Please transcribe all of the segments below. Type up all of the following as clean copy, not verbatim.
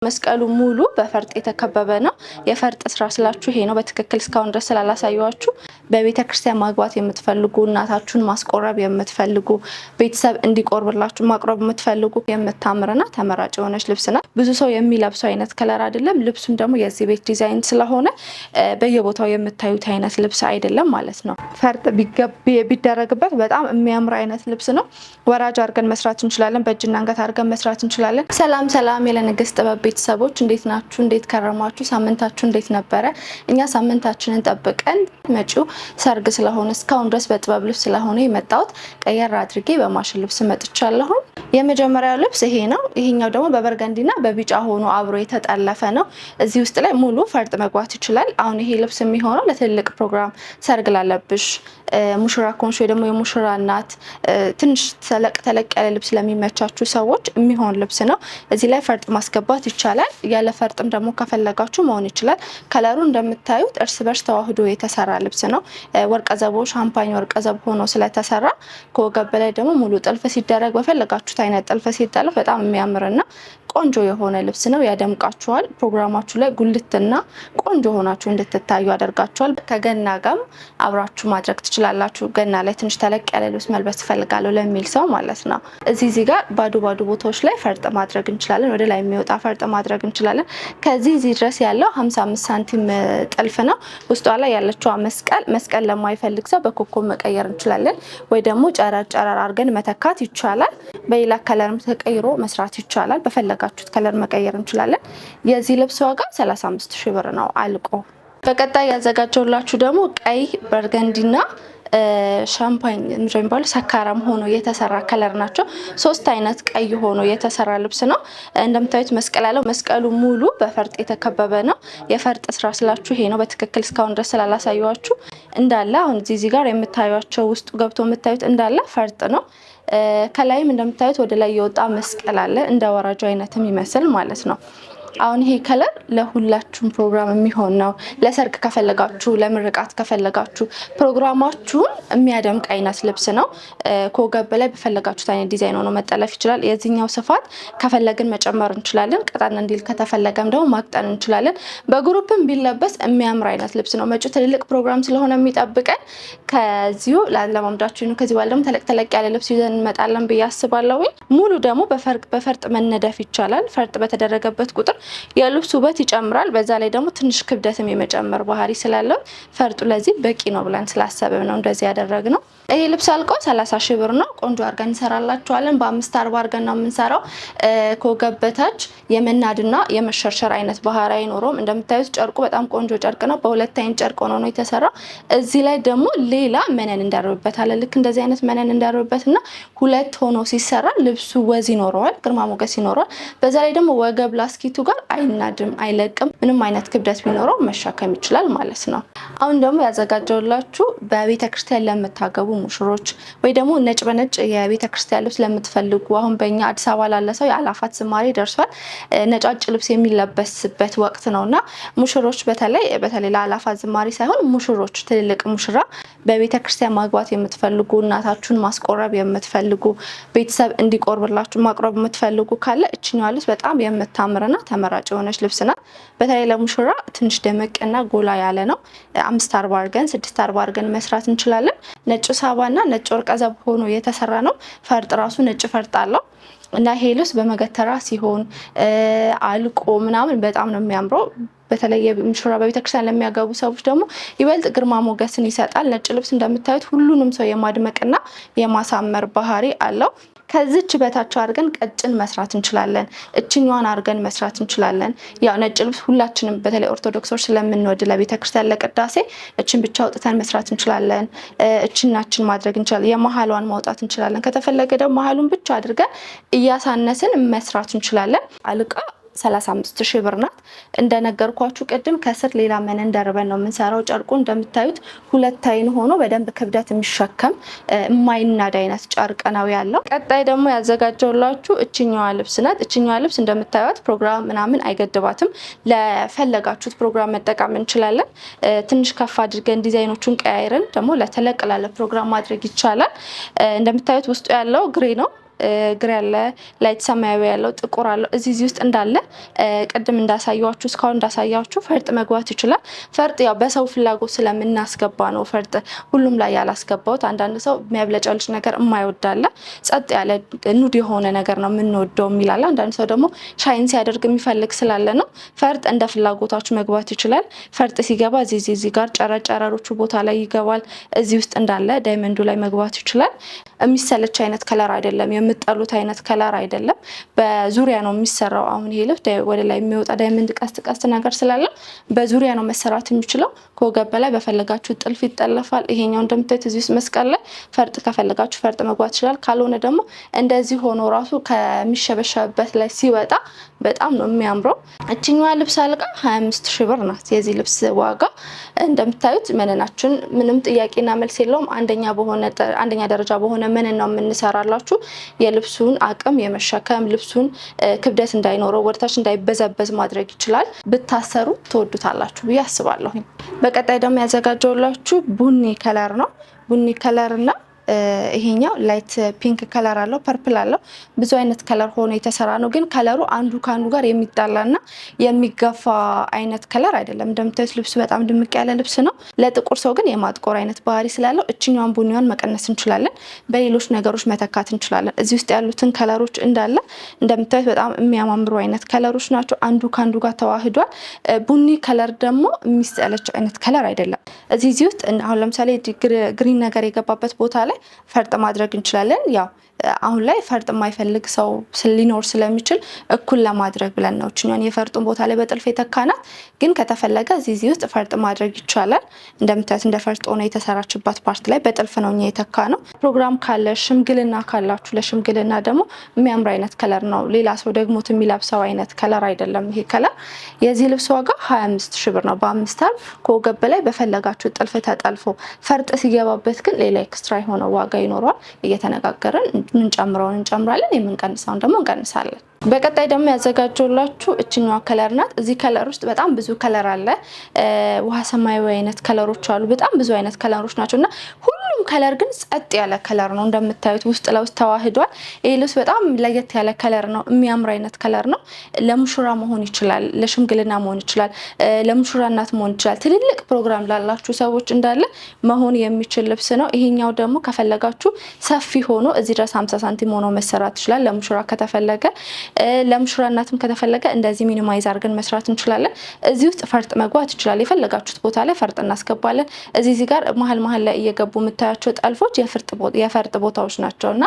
መስቀሉ ሙሉ በፈርጥ የተከበበ ነው። የፈርጥ ስራ ስላችሁ ይሄ ነው። በትክክል እስካሁን ድረስ ስላላሳየዋችሁ በቤተክርስቲያን ማግባት የምትፈልጉ፣ እናታችሁን ማስቆረብ የምትፈልጉ፣ ቤተሰብ እንዲቆርብላችሁ ማቅረብ የምትፈልጉ የምታምርና ተመራጭ የሆነች ልብስ ናት። ብዙ ሰው የሚለብሰው አይነት ከለር አይደለም። ልብሱም ደግሞ የዚህ ቤት ዲዛይን ስለሆነ በየቦታው የምታዩት አይነት ልብስ አይደለም ማለት ነው። ፈርጥ ቢደረግበት በጣም የሚያምር አይነት ልብስ ነው። ወራጅ አድርገን መስራት እንችላለን። በእጅና አንገት አድርገን መስራት እንችላለን። ሰላም የለንግስት ጥበብ ቤተሰቦች እንዴት ናችሁ? እንዴት ከረማችሁ? ሳምንታችሁ እንዴት ነበረ? እኛ ሳምንታችንን ጠብቀን መጪው ሰርግ ስለሆነ እስካሁን ድረስ በጥበብ ልብስ ስለሆነ የመጣሁት ቀየር አድርጌ በማሽን ልብስ መጥቻለሁ። የመጀመሪያው ልብስ ይሄ ነው። ይሄኛው ደግሞ በበርገንዲና በቢጫ ሆኖ አብሮ የተጠለፈ ነው። እዚህ ውስጥ ላይ ሙሉ ፈርጥ መግባት ይችላል። አሁን ይሄ ልብስ የሚሆነው ለትልቅ ፕሮግራም፣ ሰርግ ላለብሽ፣ ሙሽራ ኮንሽ ወይ ደግሞ የሙሽራ እናት፣ ትንሽ ተለቅ ያለ ልብስ ለሚመቻችሁ ሰዎች የሚሆን ልብስ ነው። እዚህ ላይ ፈርጥ ማስገባት ይቻላል። ያለ ፈርጥም ደግሞ ከፈለጋችሁ መሆን ይችላል። ከለሩ እንደምታዩት እርስ በርስ ተዋህዶ የተሰራ ልብስ ነው። ወርቀ ዘቦ ሻምፓኝ ወርቀ ዘብ ሆኖ ስለተሰራ ከወገብ በላይ ደግሞ ሙሉ ጥልፍ ሲደረግ በፈለጋችሁት አይነት ጥልፍ ሲጠለፍ በጣም የሚያምርና ቆንጆ የሆነ ልብስ ነው። ያደምቃችኋል። ፕሮግራማችሁ ላይ ጉልትና ቆንጆ ሆናችሁ እንድትታዩ ያደርጋችኋል። ከገና ጋርም አብራችሁ ማድረግ ትችላላችሁ። ገና ላይ ትንሽ ተለቅ ያለ ልብስ መልበስ ትፈልጋለሁ ለሚል ሰው ማለት ነው። እዚህ ጋር ባዶ ቦታዎች ላይ ፈርጥ ማድረግ እንችላለን። ወደ ላይ የሚወጣ ፈርጥ ማድረግ እንችላለን። ከዚህ ድረስ ያለው 55 ሳንቲም ጥልፍ ነው። ውስጧ ላይ ያለችው መስቀል ለማይፈልግ ሰው በኮከብ መቀየር እንችላለን፣ ወይ ደግሞ ጨረር አድርገን መተካት ይቻላል። በሌላ ከለርም ተቀይሮ መስራት ይቻላል። በፈለጋችሁት ከለር መቀየር እንችላለን። የዚህ ልብስ ዋጋ 35,000 ብር ነው አልቆ። በቀጣይ ያዘጋጀውላችሁ ደግሞ ቀይ በርገንዲና ሻምፓኝ የሚባሉ ሰካራም ሆኖ የተሰራ ከለር ናቸው። 3 አይነት ቀይ ሆኖ የተሰራ ልብስ ነው። እንደምታዩት መስቀል አለው። መስቀሉ ሙሉ በፈርጥ የተከበበ ነው። የፈርጥ ስራ ስላችሁ ይሄ ነው። በትክክል እስካሁን ድረስ ስላላሳየዋችሁ እንዳለ አሁን እዚህ ጋር የምታዩቸው ውስጡ ገብቶ የምታዩት እንዳለ ፈርጥ ነው። ከላይም እንደምታዩት ወደ ላይ የወጣ መስቀል አለ፣ እንደ ወራጅ አይነት የሚመስል ማለት ነው። አሁን ይሄ ከለር ለሁላችሁም ፕሮግራም የሚሆን ነው። ለሰርግ ከፈለጋችሁ፣ ለምርቃት ከፈለጋችሁ ፕሮግራማችሁን የሚያደምቅ አይነት ልብስ ነው። ከወገብ በላይ በፈለጋችሁት አይነት ዲዛይን ሆኖ መጠለፍ ይችላል። የዚህኛው ስፋት ከፈለግን መጨመር እንችላለን። ቀጠን እንዲል ከተፈለገም ደግሞ ማቅጠን እንችላለን። በግሩፕም ቢለበስ የሚያምር አይነት ልብስ ነው። መጪው ትልልቅ ፕሮግራም ስለሆነ የሚጠብቀን ከዚሁ ለማምዳችሁ ነው። ከዚህ በኋላ ደግሞ ተለቅ ያለ ልብስ ይዘን እንመጣለን ብዬ አስባለሁ። ሙሉ ደግሞ በፈርጥ መነደፍ ይቻላል። ፈርጥ በተደረገበት ቁጥር የልብሱ ውበት ይጨምራል። በዛ ላይ ደግሞ ትንሽ ክብደትም የመጨመር ባህሪ ስላለው ፈርጡ ለዚህ በቂ ነው ብለን ስላሰብን ነው እንደዚህ ያደረግነው። ይሄ ልብስ አልቆ 30,000 ብር ነው። ቆንጆ አድርገን እንሰራላችኋለን። በ540 አድርገን ነው የምንሰራው። ከወገብ በታች የመናድና የመሸርሸር አይነት ባህሪ አይኖረውም። እንደምታዩት ጨርቁ በጣም ቆንጆ ጨርቅ ነው። በሁለት አይነት ጨርቅ ሆኖ ነው የተሰራው። እዚህ ላይ ደግሞ ሌላ መነን እንደርብበታል። ልክ እንደዚህ አይነት መነን እንደርብበትና ሁለት ሆኖ ሲሰራ ልብሱ ወዝ ይኖረዋል፣ ግርማ ሞገስ ይኖረዋል። በዛ ላይ ደግሞ ወገብ ላስኪቱ ጋር አይናድም፣ አይለቅም። ምንም አይነት ክብደት ቢኖረው መሸከም ይችላል ማለት ነው። አሁን ደግሞ ያዘጋጀውላችሁ በቤተክርስቲያን ለምታገቡ ሙሽሮች ወይ ደግሞ ነጭ በነጭ የቤተክርስቲያን ልብስ ለምትፈልጉ፣ አሁን በእኛ አዲስ አበባ ላለ ሰው የአላፋት ዝማሬ ደርሷል። ነጫጭ ልብስ የሚለበስበት ወቅት ነውና ሙሽሮች በተለይ ለአላፋት ዝማሬ ሳይሆን ሙሽሮች፣ ትልልቅ ሙሽራ በቤተክርስቲያን ማግባት የምትፈልጉ፣ እናታችሁን ማስቆረብ የምትፈልጉ፣ ቤተሰብ እንዲቆርብላችሁ ማቅረብ የምትፈልጉ ካለ እችኛዋ ልብስ በጣም የምታምርና ተመራጭ የሆነች ልብስ ናት። በተለይ ለሙሽራ ትንሽ ደመቅና ጎላ ያለ ነው። 540 አድርገን 640 አድርገን መስራት እንችላለን። ነጭ ሳባና ነጭ ወርቀ ዘብ ሆኖ የተሰራ ነው። ፈርጥ ራሱ ነጭ ፈርጥ አለው እና ይሄ ልብስ በመገተራ ሲሆን አልቆ ምናምን በጣም ነው የሚያምረው። በተለይ ሙሽራ በቤተክርስቲያን ለሚያገቡ ሰዎች ደግሞ ይበልጥ ግርማ ሞገስን ይሰጣል። ነጭ ልብስ እንደምታዩት ሁሉንም ሰው የማድመቅና የማሳመር ባህሪ አለው። ከዚች በታች አድርገን ቀጭን መስራት እንችላለን። እችኛዋን አድርገን መስራት እንችላለን። ያው ነጭ ልብስ ሁላችንም በተለይ ኦርቶዶክሶች ስለምንወድ ለቤተክርስቲያን ለቅዳሴ እችን ብቻ አውጥተን መስራት እንችላለን። እችናችን ማድረግ እንችላለን። የመሃሏን ማውጣት እንችላለን። ከተፈለገ ደግሞ መሃሉን ብቻ አድርገን እያሳነስን መስራት እንችላለን። አልቃ 35,000 ብር ናት። እንደነገርኳችሁ ቅድም ከስር ሌላ መነን ደርበን ነው የምንሰራው። ጨርቁ እንደምታዩት ሁለት አይን ሆኖ በደንብ ክብደት የሚሸከም የማይናድ አይነት ጨርቅ ነው ያለው። ቀጣይ ደግሞ ያዘጋጀውላችሁ እችኛዋ ልብስ ናት። እችኛዋ ልብስ እንደምታዩት ፕሮግራም ምናምን አይገድባትም። ለፈለጋችሁት ፕሮግራም መጠቀም እንችላለን። ትንሽ ከፍ አድርገን ዲዛይኖቹን ቀያይረን ደግሞ ለተለቅ ላለ ፕሮግራም ማድረግ ይቻላል። እንደምታዩት ውስጡ ያለው ግሬ ነው። ግሬ ያለ፣ ላይት ሰማያዊ ያለው፣ ጥቁር አለው። እዚህ ውስጥ እንዳለ ቅድም እንዳሳያችሁ እስካሁን እንዳሳያችሁ ፈርጥ መግባት ይችላል። ፈርጥ ያው በሰው ፍላጎት ስለምናስገባ ነው ፈርጥ ሁሉም ላይ ያላስገባውት። አንዳንድ ሰው የሚያብለጨልጭ ነገር የማይወዳለ ጸጥ ያለ ኑድ የሆነ ነገር ነው የምንወደው የሚላለ። አንዳንድ ሰው ደግሞ ሻይን ሲያደርግ የሚፈልግ ስላለ ነው። ፈርጥ እንደ ፍላጎታችሁ መግባት ይችላል። ፈርጥ ሲገባ እዚህ ጋር ጨረሮቹ ቦታ ላይ ይገባል። እዚህ ውስጥ እንዳለ ዳይመንዱ ላይ መግባት ይችላል። የሚሰለች አይነት ከለር አይደለም፣ የምጠሉት አይነት ከለር አይደለም። በዙሪያ ነው የሚሰራው። አሁን ይሄ ልብስ ወደ ላይ የሚወጣ ዳይመንድ ቀስት ነገር ስላለ በዙሪያ ነው መሰራት የሚችለው። ከወገብ በላይ በፈለጋችሁ ጥልፍ ይጠለፋል። ይሄኛው እንደምታዩት እዚህ ውስጥ መስቀል ላይ ፈርጥ ከፈለጋችሁ ፈርጥ መግባት ይችላል። ካልሆነ ደግሞ እንደዚህ ሆኖ ራሱ ከሚሸበሸብበት ላይ ሲወጣ በጣም ነው የሚያምረው። እችኛዋ ልብስ አልቃ 25,000 ብር ናት። የዚህ ልብስ ዋጋ እንደምታዩት መነናችን ምንም ጥያቄና መልስ የለውም። አንደኛ ደረጃ በሆነ መነን ነው የምንሰራላችሁ። የልብሱን አቅም የመሸከም ልብሱን ክብደት እንዳይኖረው ወደታች እንዳይበዘበዝ ማድረግ ይችላል። ብታሰሩ ትወዱታላችሁ ብዬ አስባለሁ። በቀጣይ ደግሞ ያዘጋጀውላችሁ ቡኒ ከለር ነው። ቡኒ ከለር እና ይሄኛው ላይት ፒንክ ከለር አለው፣ ፐርፕል አለው። ብዙ አይነት ከለር ሆኖ የተሰራ ነው። ግን ከለሩ አንዱ ካንዱ ጋር የሚጣላና የሚገፋ አይነት ከለር አይደለም። እንደምታዩት ልብሱ በጣም ድምቅ ያለ ልብስ ነው። ለጥቁር ሰው ግን የማጥቆር አይነት ባህሪ ስላለው እችኛዋን ቡኒዋን መቀነስ እንችላለን፣ በሌሎች ነገሮች መተካት እንችላለን። እዚህ ውስጥ ያሉትን ከለሮች እንዳለ እንደምታዩት በጣም የሚያማምሩ አይነት ከለሮች ናቸው። አንዱ ካንዱ ጋር ተዋህዷል። ቡኒ ከለር ደግሞ የሚስጠለች አይነት ከለር አይደለም። እዚህ ውስጥ አሁን ለምሳሌ ግሪን ነገር የገባበት ቦታ ላይ ፈርጥ ማድረግ እንችላለን። ያው አሁን ላይ ፈርጥ የማይፈልግ ሰው ሊኖር ስለሚችል እኩል ለማድረግ ብለን ነው እችኛን የፈርጡን ቦታ ላይ በጥልፍ የተካናት። ግን ከተፈለገ እዚህ ውስጥ ፈርጥ ማድረግ ይቻላል። እንደምታዩት እንደ ፈርጥ ሆነ የተሰራችበት ፓርት ላይ በጥልፍ ነው የተካ ነው። ፕሮግራም ካለ ሽምግልና ካላችሁ ለሽምግልና ደግሞ የሚያምር አይነት ከለር ነው። ሌላ ሰው ደግሞት የሚለብሰው አይነት ከለር አይደለም ይሄ ከለር። የዚህ ልብስ ዋጋ 25,000 ብር ነው። በ5 አርብ ከወገብ በላይ በፈለጋችሁ ጥልፍ ተጠልፎ ፈርጥ ሲገባበት ግን ሌላ ኤክስትራ የሆነ ዋጋ ይኖረዋል። እየተነጋገረን ምንጨምረውን እንጨምራለን፣ የምንቀንሰውን ደግሞ እንቀንሳለን። በቀጣይ ደግሞ ያዘጋጀውላችሁ እችኛዋ ከለር ናት። እዚህ ከለር ውስጥ በጣም ብዙ ከለር አለ። ውሃ ሰማያዊ አይነት ከለሮች አሉ። በጣም ብዙ አይነት ከለሮች ናቸው እና ሁሉም ከለር ግን ጸጥ ያለ ከለር ነው። እንደምታዩት ውስጥ ለውስጥ ተዋህዷል። ይህ ልብስ በጣም ለየት ያለ ከለር ነው። የሚያምር አይነት ከለር ነው። ለሙሽራ መሆን ይችላል፣ ለሽምግልና መሆን ይችላል፣ ለሙሽራ እናት መሆን ይችላል። ትልልቅ ፕሮግራም ላላችሁ ሰዎች እንዳለ መሆን የሚችል ልብስ ነው። ይሄኛው ደግሞ ከፈለጋችሁ ሰፊ ሆኖ እዚህ ድረስ 50 ሳንቲም ሆኖ መሰራት ይችላል። ለሙሽራ ከተፈለገ ለሙሽራ እናትም ከተፈለገ እንደዚህ ሚኒማይዝ አድርገን መስራት እንችላለን። እዚህ ውስጥ ፈርጥ መግባት ይችላል። የፈለጋችሁት ቦታ ላይ ፈርጥ እናስገባለን። እዚህ ጋር መሀል ላይ እየገቡ የምታያቸው ጠልፎች የፈርጥ ቦታዎች ናቸውና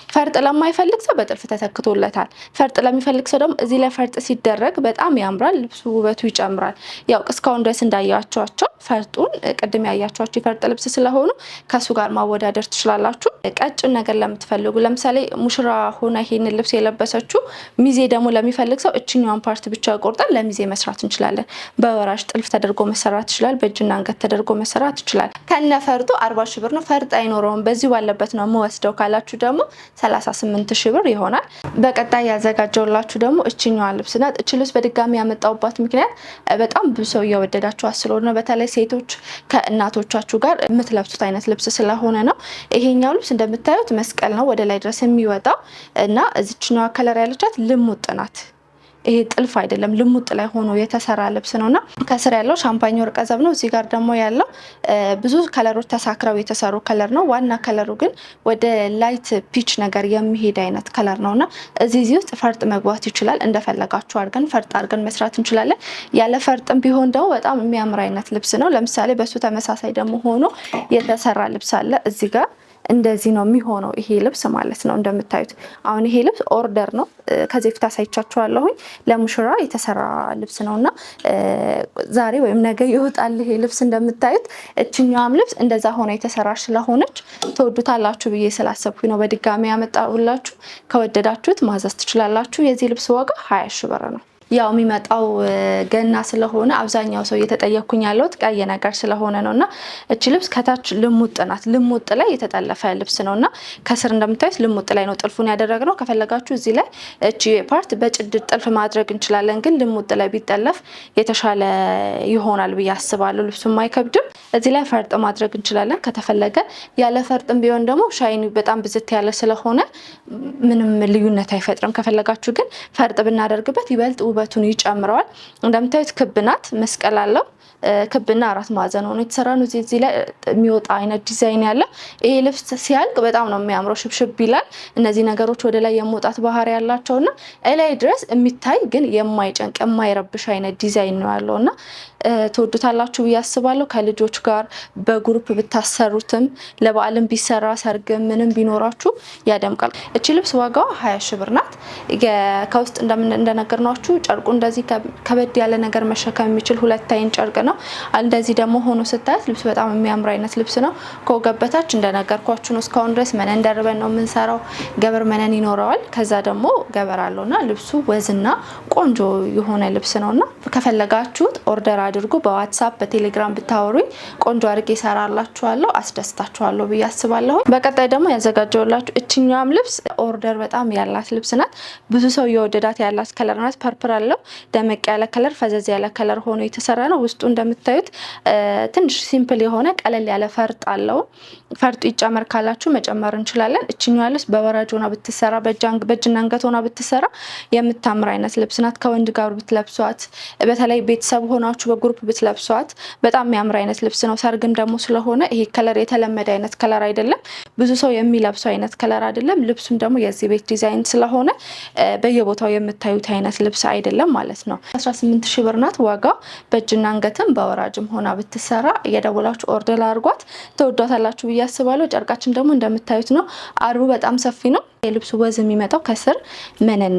ፈርጥ ለማይፈልግ ሰው በጥልፍ ተተክቶለታል። ፈርጥ ለሚፈልግ ሰው ደግሞ እዚህ ላይ ፈርጥ ሲደረግ በጣም ያምራል፣ ልብሱ ውበቱ ይጨምራል። ያው እስካሁን ድረስ እንዳያቸዋቸው ፈርጡን ቅድም ያያቸዋቸው የፈርጥ ልብስ ስለሆኑ ከሱ ጋር ማወዳደር ትችላላችሁ። ቀጭን ነገር ለምትፈልጉ ለምሳሌ ሙሽራ ሆና ይሄንን ልብስ የለበሰችው ሚዜ ደግሞ ለሚፈልግ ሰው እችኛዋን ፓርት ብቻ ቆርጠን ለሚዜ መስራት እንችላለን። በወራሽ ጥልፍ ተደርጎ መሰራት ይችላል። በእጅና አንገት ተደርጎ መሰራት ይችላል። ከነ ፈርጡ 40,000 ብር ነው። ፈርጥ አይኖረውም በዚህ ባለበት ነው የምወስደው ካላችሁ ደግሞ 38,000 ብር ይሆናል። በቀጣይ ያዘጋጀውላችሁ ደግሞ እችኛዋ ልብስ ናት። እች ልብስ በድጋሚ ያመጣውባት ምክንያት በጣም ብዙ ሰው እየወደዳችሁ ስለሆነ በተለይ ሴቶች ከእናቶቻችሁ ጋር የምትለብሱት አይነት ልብስ ስለሆነ ነው። ይሄኛው ልብስ እንደምታዩት መስቀል ነው ወደ ላይ ድረስ የሚወጣው እና እዚችኛዋ ከለር ያለቻት ልሙጥ ናት። ይሄ ጥልፍ አይደለም፣ ልሙጥ ላይ ሆኖ የተሰራ ልብስ ነውና ከስር ያለው ሻምፓኝ ወርቀ ዘብ ነው። እዚህ ጋር ደግሞ ያለው ብዙ ከለሮች ተሳክረው የተሰሩ ከለር ነው። ዋና ከለሩ ግን ወደ ላይት ፒች ነገር የሚሄድ አይነት ከለር ነውና እዚህ ውስጥ ፈርጥ መግባት ይችላል። እንደፈለጋችሁ አድርገን ፈርጥ አድርገን መስራት እንችላለን። ያለ ፈርጥም ቢሆን ደግሞ በጣም የሚያምር አይነት ልብስ ነው። ለምሳሌ በሱ ተመሳሳይ ደግሞ ሆኖ የተሰራ ልብስ አለ እዚህ ጋር እንደዚህ ነው የሚሆነው ይሄ ልብስ ማለት ነው። እንደምታዩት አሁን ይሄ ልብስ ኦርደር ነው። ከዚህ ፊት አሳይቻችኋለሁኝ ለሙሽራ የተሰራ ልብስ ነውና ዛሬ ወይም ነገ ይወጣል ይሄ ልብስ። እንደምታዩት እችኛዋም ልብስ እንደዛ ሆነ የተሰራች ስለሆነች ተወዱታላችሁ ብዬ ስላሰብኩኝ ነው በድጋሚ ያመጣሁላችሁ። ከወደዳችሁት ማዘዝ ትችላላችሁ። የዚህ ልብስ ዋጋ 20,000 ብር ነው። ያው የሚመጣው ገና ስለሆነ አብዛኛው ሰው እየተጠየኩኝ ያለው ቀይ ነገር ስለሆነ ነውና እቺ ልብስ ከታች ልሙጥ ናት። ልሙጥ ላይ የተጠለፈ ልብስ ነውና ከስር እንደምታዩት ልሙጥ ላይ ነው ጥልፉን ያደረግነው። ከፈለጋችሁ እዚህ ላይ እቺ ፓርት በጭድ ጥልፍ ማድረግ እንችላለን፣ ግን ልሙጥ ላይ ቢጠለፍ የተሻለ ይሆናል ብዬ አስባለሁ። ልብሱም አይከብድም። እዚህ ላይ ፈርጥ ማድረግ እንችላለን ከተፈለገ። ያለ ፈርጥም ቢሆን ደግሞ ሻይኑ በጣም ብዝት ያለ ስለሆነ ምንም ልዩነት አይፈጥርም። ከፈለጋችሁ ግን ፈርጥ ብናደርግበት ይበልጥ ውበቱን ይጨምረዋል። እንደምታዩት ክብ ናት፣ መስቀል አለው። ክብና አራት ማዕዘን ሆኖ የተሰራ ነው። እዚህ ላይ የሚወጣ አይነት ዲዛይን ያለ ይሄ ልብስ ሲያልቅ በጣም ነው የሚያምረው። ሽብሽብ ይላል። እነዚህ ነገሮች ወደ ላይ የመውጣት ባህሪ ያላቸውና ላይ ድረስ የሚታይ ግን የማይጨንቅ የማይረብሽ አይነት ዲዛይን ነው ያለውና ትወዱታላችሁ ብዬ አስባለሁ። ከልጆች ጋር በግሩፕ ብታሰሩትም ለበዓልም ቢሰራ ሰርግም ምንም ቢኖራችሁ ያደምቃል። እቺ ልብስ ዋጋዋ 20 ሺህ ብር ናት። ከውስጥ እንደነገርናችሁ ጨርቁ እንደዚህ ከበድ ያለ ነገር መሸከም የሚችል ሁለት አይን ጨርቅ ነው። እንደዚህ ደግሞ ሆኖ ስታዩት ልብስ በጣም የሚያምር አይነት ልብስ ነው። ከወገብ በታች እንደነገርኳችሁ ነው። እስካሁን ድረስ መነን ደርበን ነው የምንሰራው። ገበር መነን ይኖረዋል። ከዛ ደግሞ ገበር አለውና ልብሱ ወዝና ቆንጆ የሆነ ልብስ ነውና ከፈለጋችሁት ኦርደር አድርጉ። በዋትስአፕ በቴሌግራም ብታወሩኝ ቆንጆ አድርጌ እሰራላችኋለሁ፣ አስደስታችኋለሁ ብዬ አስባለሁ። በቀጣይ ደግሞ ያዘጋጀውላችሁ እችኛዋም ልብስ ኦርደር በጣም ያላት ልብስ ናት። ብዙ ሰው የወደዳት ያላት ከለር ናት። ፐርፕል አለው። ደመቅ ያለ ከለር፣ ፈዘዝ ያለ ከለር ሆኖ የተሰራ ነው። ውስጡ እንደምታዩት ትንሽ ሲምፕል የሆነ ቀለል ያለ ፈርጥ አለው። ፈርጡ ይጨመር ካላችሁ መጨመር እንችላለን። እችኛዋ ልብስ በወራጅ ሆና ብትሰራ፣ በእጅና አንገት ሆና ብትሰራ የምታምር አይነት ልብስ ናት። ከወንድ ጋር ብትለብሷት፣ በተለይ ቤተሰብ ሆናችሁ በግሩፕ ብትለብሷት በጣም የሚያምር አይነት ልብስ ነው። ሰርግም ደግሞ ስለሆነ ይሄ ከለር የተለመደ አይነት ከለር አይደለም። ብዙ ሰው የሚለብሰው አይነት ከለር አይደለም። ልብሱም ደግሞ የዚህ ቤት ዲዛይን ስለሆነ በየቦታው የምታዩት አይነት ልብስ አይደለም ማለት ነው። 18 ሺህ ብር ናት ዋጋ። በእጅና አንገትም በወራጅም ሆና ብትሰራ እየደወላችሁ ኦርደር አድርጓት። ተወዷታላችሁ ብዬ አስባለሁ። ጨርቃችን ደግሞ እንደምታዩት ነው። አርቡ በጣም ሰፊ ነው። የልብሱ ወዝ የሚመጣው ከስር መነን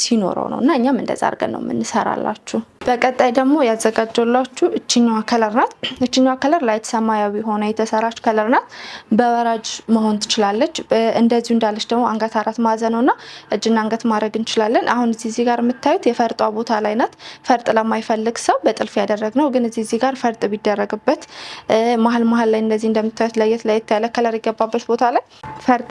ሲኖረው ነው እና እኛም እንደዛ አድርገን ነው የምንሰራላችሁ። በቀጣይ ደግሞ ያዘጋጀላችሁ እችኛዋ ከለር ናት። እችኛዋ ከለር ላይት ሰማያዊ ሆነ የተሰራች ከለር ናት። በወራጅ መሆን ትችላለች። እንደዚሁ እንዳለች ደግሞ አንገት አራት ማዕዘን ነውና እጅና አንገት ማድረግ እንችላለን። አሁን እዚህ ጋር የምታዩት የፈርጧ ቦታ ላይ ናት። ፈርጥ ለማይፈልግ ሰው በጥልፍ ያደረግነው፣ ግን እዚህ ጋር ፈርጥ ቢደረግበት መሀል ላይ እንደዚህ እንደምታዩት ለየት ያለ ከለር የገባበት ቦታ ላይ ፈርጥ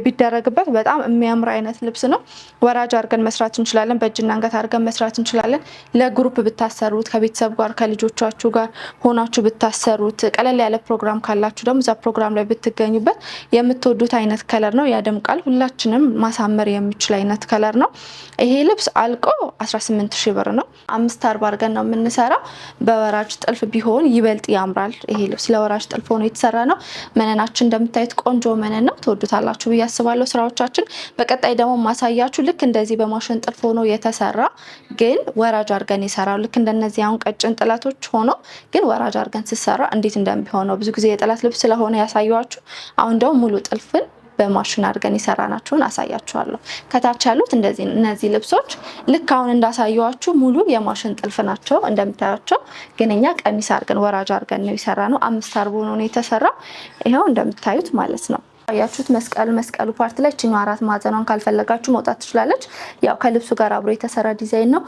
ቢደረግበት በጣም የሚያምር አይነት ልብስ ነው። ወራጅ አድርገን መስራት እንችላለን። በእጅና አንገት አድርገን መስራት እንችላለን። ለግሩፕ ብታሰሩት፣ ከቤተሰብ ጋር ከልጆቻችሁ ጋር ሆናችሁ ብታሰሩት፣ ቀለል ያለ ፕሮግራም ካላችሁ ደግሞ እዛ ፕሮግራም ላይ ብትገኙበት የምትወዱት አይነት ከለር ነው። ያደምቃል። ሁላችንም ማሳመር የሚችል አይነት ከለር ነው። ይሄ ልብስ አልቆ 18 ሺህ ብር ነው። 540 አድርገን ነው የምንሰራው። በወራጅ ጥልፍ ቢሆን ይበልጥ ያምራል። ይሄ ልብስ ለወራጅ ጥልፍ ሆኖ የተሰራ ነው። መነናችን እንደምታዩት ቆንጆ መነን ነው። ትወዱታላችሁ ብዬ አስባለሁ ስራዎቻችን። በቀጣይ ደግሞ ማሳያችሁ ልክ እንደዚህ በማሽን ጥልፍ ሆኖ የተሰራ ግን ወራጅ አድርገን ይሰራው። ልክ እንደነዚህ አሁን ቀጭን ጥለቶች ሆኖ ግን ወራጅ አድርገን ሲሰራ እንዴት እንደሚሆነው ብዙ ጊዜ የጥለት ልብስ ስለሆነ ያሳያችሁ። አሁን ደግሞ ሙሉ ጥልፍን በማሽን አድርገን ይሰራናችሁን አሳያችኋለሁ። ከታች ያሉት እነዚህ ልብሶች ልክ አሁን እንዳሳያችሁ ሙሉ የማሽን ጥልፍ ናቸው እንደምታያቸው። ግን እኛ ቀሚስ አድርገን ወራጅ አድርገን ነው የሰራነው። 540 ነው የተሰራው። ይሄው እንደምታዩት ማለት ነው። ያያችሁት መስቀሉ ፓርት ላይ እቺኛው አራት ማዕዘኗን ካልፈለጋችሁ መውጣት ትችላለች። ያው ከልብሱ ጋር አብሮ የተሰራ ዲዛይን ነው።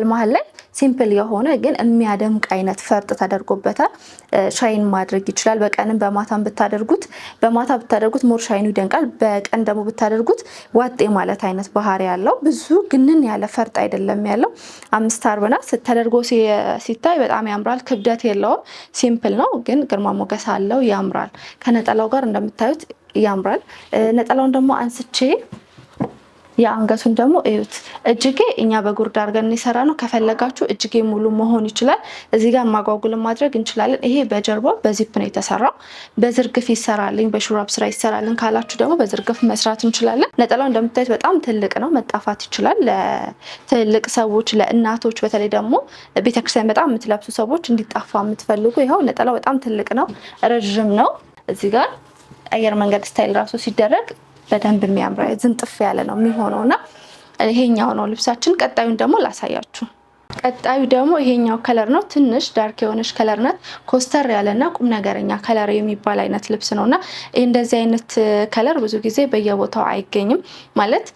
መሀል ላይ ሲምፕል የሆነ ግን የሚያደምቅ አይነት ፈርጥ ተደርጎበታል። ሻይን ማድረግ ይችላል። በቀንም በማታም ብታደርጉት ሞር ሻይኑ ይደንቃል። በቀን ደግሞ ብታደርጉት ዋጤ ማለት አይነት ባህሪ ያለው ብዙ ግንን ያለ ፈርጥ አይደለም ያለው። 540 ናት። ተደርጎ ሲታይ በጣም ያምራል። ክብደት የለውም። ሲምፕል ነው ግን ግርማ ሞገስ አለው። ያምራል። ከነጠላው ጋር እንደምታዩት ያምራል። ነጠላውን ደግሞ አንስቼ የአንገቱን ደግሞ እዩት። እጅጌ እኛ በጉርድ አድርገን የሰራ ነው። ከፈለጋችሁ እጅጌ ሙሉ መሆን ይችላል። እዚህ ጋር ማጓጉል ማድረግ እንችላለን። ይሄ በጀርባው በዚፕ ነው የተሰራው። በዝርግፍ ይሰራልኝ፣ በሹራብ ስራ ይሰራልን ካላችሁ ደግሞ በዝርግፍ መስራት እንችላለን። ነጠላው እንደምታዩት በጣም ትልቅ ነው። መጣፋት ይችላል። ለትልቅ ሰዎች፣ ለእናቶች፣ በተለይ ደግሞ ቤተክርስቲያን በጣም የምትለብሱ ሰዎች እንዲጣፋ የምትፈልጉ ይኸው ነጠላው በጣም ትልቅ ነው። ረዥም ነው። እዚህ ጋር አየር መንገድ ስታይል ራሱ ሲደረግ በደንብ የሚያምር ዝንጥፍ ያለ ነው የሚሆነውና ይሄኛው ነው ልብሳችን። ቀጣዩን ደግሞ ላሳያችሁ። ቀጣዩ ደግሞ ይሄኛው ከለር ነው። ትንሽ ዳርክ የሆነች ከለር ናት። ኮስተር ያለና ቁም ነገረኛ ከለር የሚባል አይነት ልብስ ነውና እንደዚህ አይነት ከለር ብዙ ጊዜ በየቦታው አይገኝም። ማለት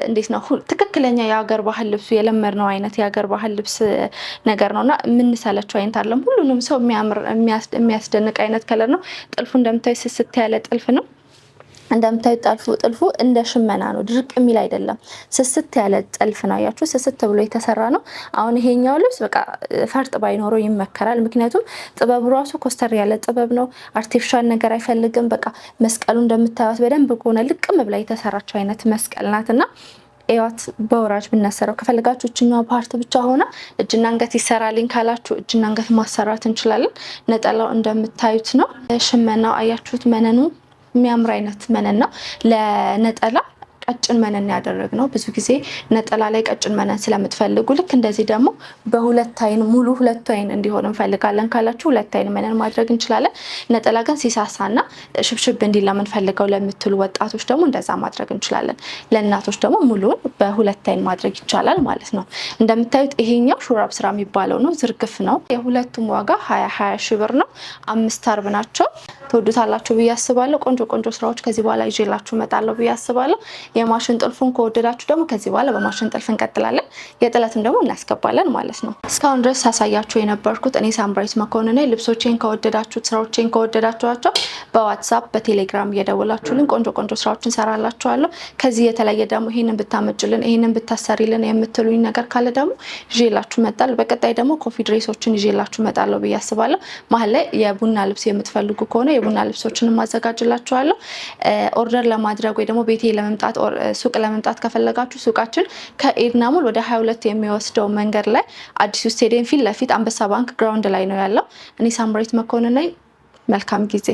እንዴት ነው ትክክለኛ የሀገር ባህል ልብሱ የለመድነው አይነት የሀገር ባህል ልብስ ነገር ነውና የምንሰለቸው አይነት አይደለም። ሁሉንም ሰው የሚያስደንቅ አይነት ከለር ነው። ጥልፉ እንደምታዩ ስስት ያለ ጥልፍ ነው። እንደምታዩት ጥልፉ እንደ ሽመና ነው፣ ድርቅ የሚል አይደለም። ስስት ያለ ጥልፍ ነው። አያችሁ፣ ስስት ብሎ የተሰራ ነው። አሁን ይሄኛው ልብስ በቃ ፈርጥ ባይኖረው ይመከራል። ምክንያቱም ጥበቡ ራሱ ኮስተር ያለ ጥበብ ነው። አርቲፊሻል ነገር አይፈልግም። በቃ መስቀሉ እንደምታዩት በደንብ ከሆነ ልቅም ብላ የተሰራቸው አይነት መስቀል ናትና ኤዋት በወራጅ ብናሰራው ከፈለጋችሁ እችኛዋ ፓርት ብቻ ሆና እጅና አንገት ይሰራልኝ ካላችሁ እጅና አንገት ማሰራት እንችላለን። ነጠላው እንደምታዩት ነው። ሽመናው አያችሁት፣ መነኑ የሚያምር አይነት መነን ነው። ለነጠላ ቀጭን መነን ያደረግነው። ብዙ ጊዜ ነጠላ ላይ ቀጭን መነን ስለምትፈልጉ ልክ እንደዚህ ደግሞ በሁለት አይን ሙሉ ሁለት አይን እንዲሆን እንፈልጋለን ካላችሁ ሁለት አይን መነን ማድረግ እንችላለን። ነጠላ ግን ሲሳሳና ሽብሽብ እንዲል ለምንፈልገው ለምትሉ ወጣቶች ደግሞ እንደዛ ማድረግ እንችላለን። ለእናቶች ደግሞ ሙሉውን በሁለት አይን ማድረግ ይቻላል ማለት ነው። እንደምታዩት ይሄኛው ሹራብ ስራ የሚባለው ነው። ዝርግፍ ነው። የሁለቱም ዋጋ 20 ሺህ ብር ነው። 5 አርብ ናቸው። ትወዱታላችሁ ብዬ አስባለሁ። ቆንጆ ቆንጆ ስራዎች ከዚህ በኋላ ይዤላችሁ እመጣለሁ ብዬ አስባለሁ። የማሽን ጥልፉን ከወደዳችሁ ደግሞ ከዚህ በኋላ በማሽን ጥልፍ እንቀጥላለን። የጥለትም ደግሞ እናስገባለን ማለት ነው። እስካሁን ድረስ ሳሳያችሁ የነበርኩት እኔ ሳምራዊት መኮንን ነኝ። ልብሶቼን ከወደዳችሁት፣ ስራዎቼን ከወደዳችኋቸው በዋትሳፕ በቴሌግራም እየደወላችሁልን ቆንጆ ቆንጆ ስራዎችን ሰራላችኋለሁ። ከዚህ የተለየ ደግሞ ይሄንን ብታመጭልን፣ ይሄንን ብታሰሪልን የምትሉኝ ነገር ካለ ደግሞ ይዤላችሁ እመጣለሁ። በቀጣይ ደግሞ ኮፊ ድሬሶችን ይዤላችሁ እመጣለሁ ብዬ አስባለሁ። መሀል ላይ የቡና ልብስ የምትፈልጉ ከሆነ የቡና ልብሶችን ማዘጋጅላችኋለሁ። ኦርደር ለማድረግ ወይ ደግሞ ቤቴ ለመምጣት ሱቅ ለመምጣት ከፈለጋችሁ ሱቃችን ከኤድና ሞል ወደ 22 የሚወስደው መንገድ ላይ አዲሱ ስቴዲየም ፊት ለፊት አንበሳ ባንክ ግራውንድ ላይ ነው ያለው። እኔ ሳምራዊት መኮንን ነኝ። መልካም ጊዜ